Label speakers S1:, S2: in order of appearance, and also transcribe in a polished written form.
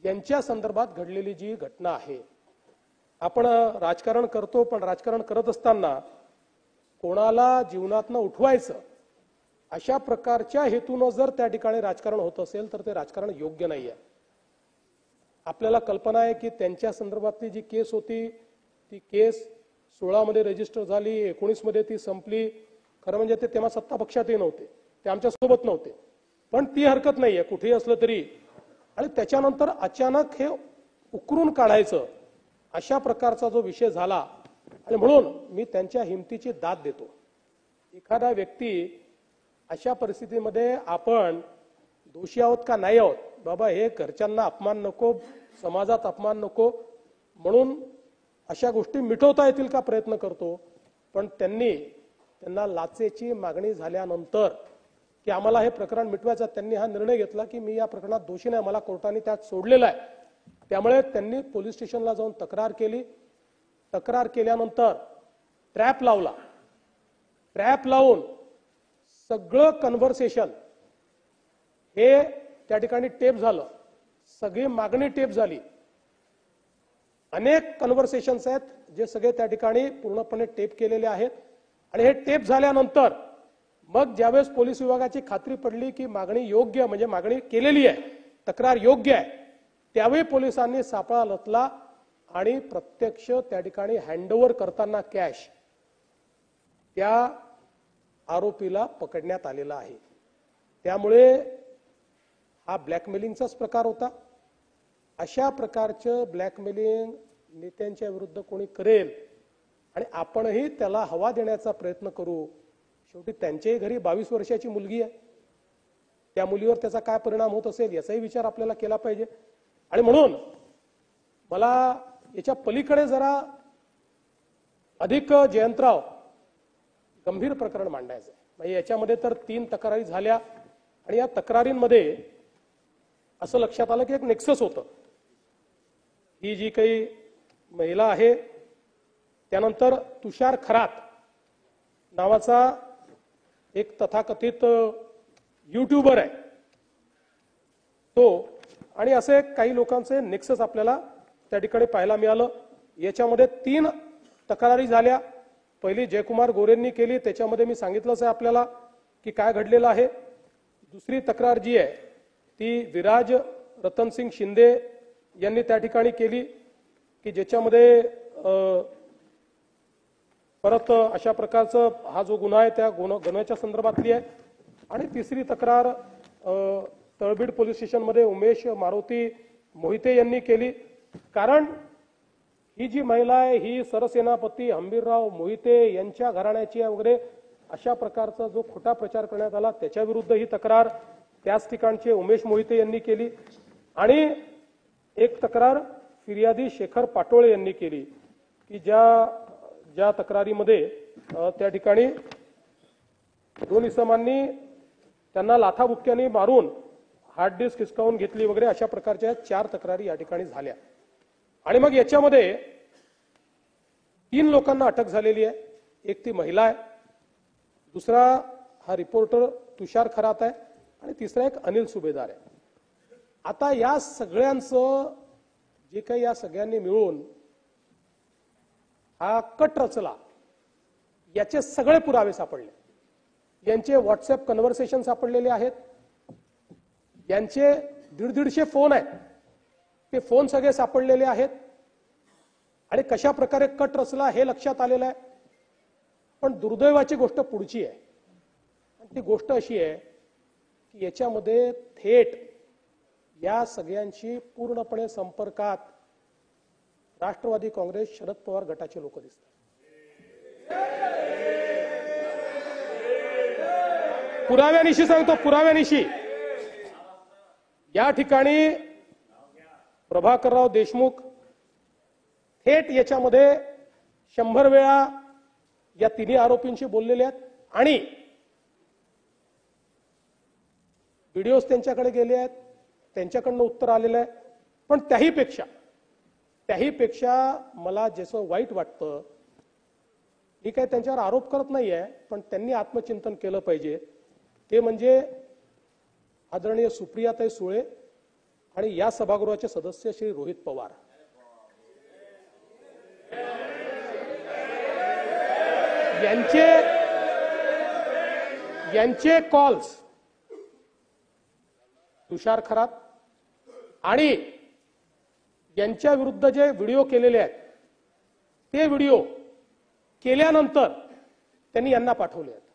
S1: यांच्या संदर्भात घडलेली जी घटना आहे, आपण राजकारण करतो, पण राजकारण करत असताना कोणाला जीवनातनं उठवायचं अशा प्रकारच्या हेतूनं जर त्या ठिकाणी राजकारण होत असेल तर ते राजकारण योग्य नाही आहे। आपल्याला कल्पना आहे की त्यांच्या संदर्भातली जी केस होती ती केस 16 मध्ये रजिस्टर झाली, 19 मध्ये ती संपली। खरं म्हणजे ते तेव्हा सत्ता पक्षातही नव्हते, ते आमच्या सोबत नव्हते, पण ती हरकत नाहीये कुठेही असलं तरी। आणि त्याच्यानंतर अचानक हे उकरून काढायचं अशा प्रकारचा जो विषय झाला, आणि म्हणून मी त्यांच्या हिमतीची दाद देतो। एखादा व्यक्ती अशा परिस्थितीमध्ये आपण दोषी आहोत का नाही आहोत, बाबा हे घरच्यांना अपमान नको, समाजात अपमान नको म्हणून अशा गोष्टी मिटवता येतील का प्रयत्न करतो। पण त्यांना लाचेची मागणी झाल्यानंतर की आम्हाला हे प्रकरण मिटवायचं, त्यांनी हा निर्णय घेतला की मी या प्रकरणात दोषी नाही, मला कोर्टाने त्यात सोडलेलं आहे। त्यामुळे त्यांनी पोलीस स्टेशनला जाऊन तक्रार केली। तक्रार केल्यानंतर ट्रॅप लावला। ट्रॅप लावून सगळं कन्व्हर्सेशन हे त्या ठिकाणी टेप झालं, सगळी मागणी टेप झाली। अनेक कन्व्हर्सेशन्स आहेत जे सगळे त्या ठिकाणी पूर्णपणे टेप केलेले आहेत। आणि हे टेप झाल्यानंतर मग ज्यावेळेस पोलीस विभागाची खात्री पडली की मागणी योग्य, म्हणजे मागणी केलेली आहे, तक्रार योग्य आहे, त्यावेळी पोलिसांनी सापळा रचला आणि प्रत्यक्ष त्या ठिकाणी हँडओव्हर करताना कॅश त्या आरोपीला पकडण्यात आलेला आहे। त्यामुळे हा ब्लॅकमेलिंगचाच प्रकार होता। अशा प्रकारचं ब्लॅकमेलिंग नेत्यांच्या विरुद्ध कोणी करेल आणि आपणही त्याला हवा देण्याचा प्रयत्न करू, शेवटी त्यांच्याही घरी 22 वर्षाची मुलगी आहे, त्या मुलीवर त्याचा काय परिणाम होत असेल याचाही विचार आपल्याला केला पाहिजे। आणि म्हणून मला याच्या पलीकडे जरा अधिक जयंतराव गंभीर प्रकरण मांडायचं आहे। म्हणजे याच्यामध्ये तर 3 तक्रारी झाल्या आणि या तक्रारींमध्ये असं लक्षात आलं की एक नेक्सस होतं। ही जी काही महिला आहे, त्यानंतर तुषार खरात नावाचा एक तथाकथित यूट्यूबर आहे तो, आणि असे काही लोकांचे नेक्सस आपल्याला त्या ठिकाणी पाहायला मिळालं। याच्यामध्ये 3 तक्रारी झाल्या। पहिली जयकुमार गोरेंनी केली, त्याच्यामध्ये मी सांगितलंच आहे आपल्याला की काय घडलेलं आहे। दुसरी तक्रार जी आहे ती विराज रतनसिंग शिंदे यांनी त्या ठिकाणी केली की ज्याच्यामध्ये परत अशा प्रकारचा हा जो गुन्हा आहे त्या गुन्ह्याच्या संदर्भातली आहे। आणि तिसरी तक्रार तळबीड पोलीस स्टेशनमध्ये उमेश मारुती मोहिते यांनी केली। कारण ही जी महिला आहे ही सरसेनापती हंबीरराव मोहिते यांच्या घराण्याची आहे वगैरे अशा प्रकारचा जो खोटा प्रचार करण्यात आला त्याच्या विरुद्ध ही तक्रार त्याच ठिकाणचे उमेश मोहिते यांनी केली। आणि एक तक्रार फिर्यादी शेखर पाटोळे यांनी केली की ज्या तक्रारीमध्ये त्या ठिकाणी 2 इसमांनी त्यांना लाथाबुक्क्यांनी मारून हार्ड डिस्क हिसकावून घेतली वगैरे अशा प्रकारच्या 4 तक्रारी या ठिकाणी झाल्या। आणि मग याच्यामध्ये 3 लोकांना अटक झालेली आहे। एक ती महिला आहे, दुसरा हा रिपोर्टर तुषार खरात आहे आणि तिसरा एक अनिल सुभेदार आहे। आता या सगळ्यांचं जे काही या सगळ्यांनी मिळून हा कट रचला, याचे सगळे पुरावे सापडले। यांचे व्हॉट्सअप कन्व्हर्सेशन सापडलेले आहेत, यांचे 150 फोन आहेत, ते फोन सगळे सापडलेले आहेत आणि कशा प्रकारे कट रचला हे लक्षात आलेलं आहे। पण दुर्दैवाची गोष्ट पुढची आहे, आणि ती गोष्ट अशी आहे की याच्यामध्ये थेट या सगळ्यांशी पूर्णपणे संपर्कात राष्ट्रवादी काँग्रेस शरद पवार गटाचे लोक दिसतात। पुराव्यानिशी सांगतो, पुराव्यानिशी या ठिकाणी प्रभाकरराव देशमुख थेट याच्यामध्ये 100 वेळा या 3 आरोपींशी बोललेले आहेत आणि व्हिडिओज त्यांच्याकडे गेले आहेत, त्यांच्याकडनं उत्तर आलेलं आहे। पण त्याहीपेक्षा मला जसं वाईट वाटतं, ही काय त्यांच्यावर आरोप करत नाहीये, पण त्यांनी आत्मचिंतन केलं पाहिजे। ते म्हणजे आदरणीय सुप्रियाताई सुळे आणि या सभागृहाचे सदस्य श्री रोहित पवार यांचे कॉल्स तुषार खरात आणि यांच्या विरुद्ध जे व्हिडिओ केलेले आहेत ते व्हिडिओ केल्यानंतर त्यांनी यांना पाठवले आहेत.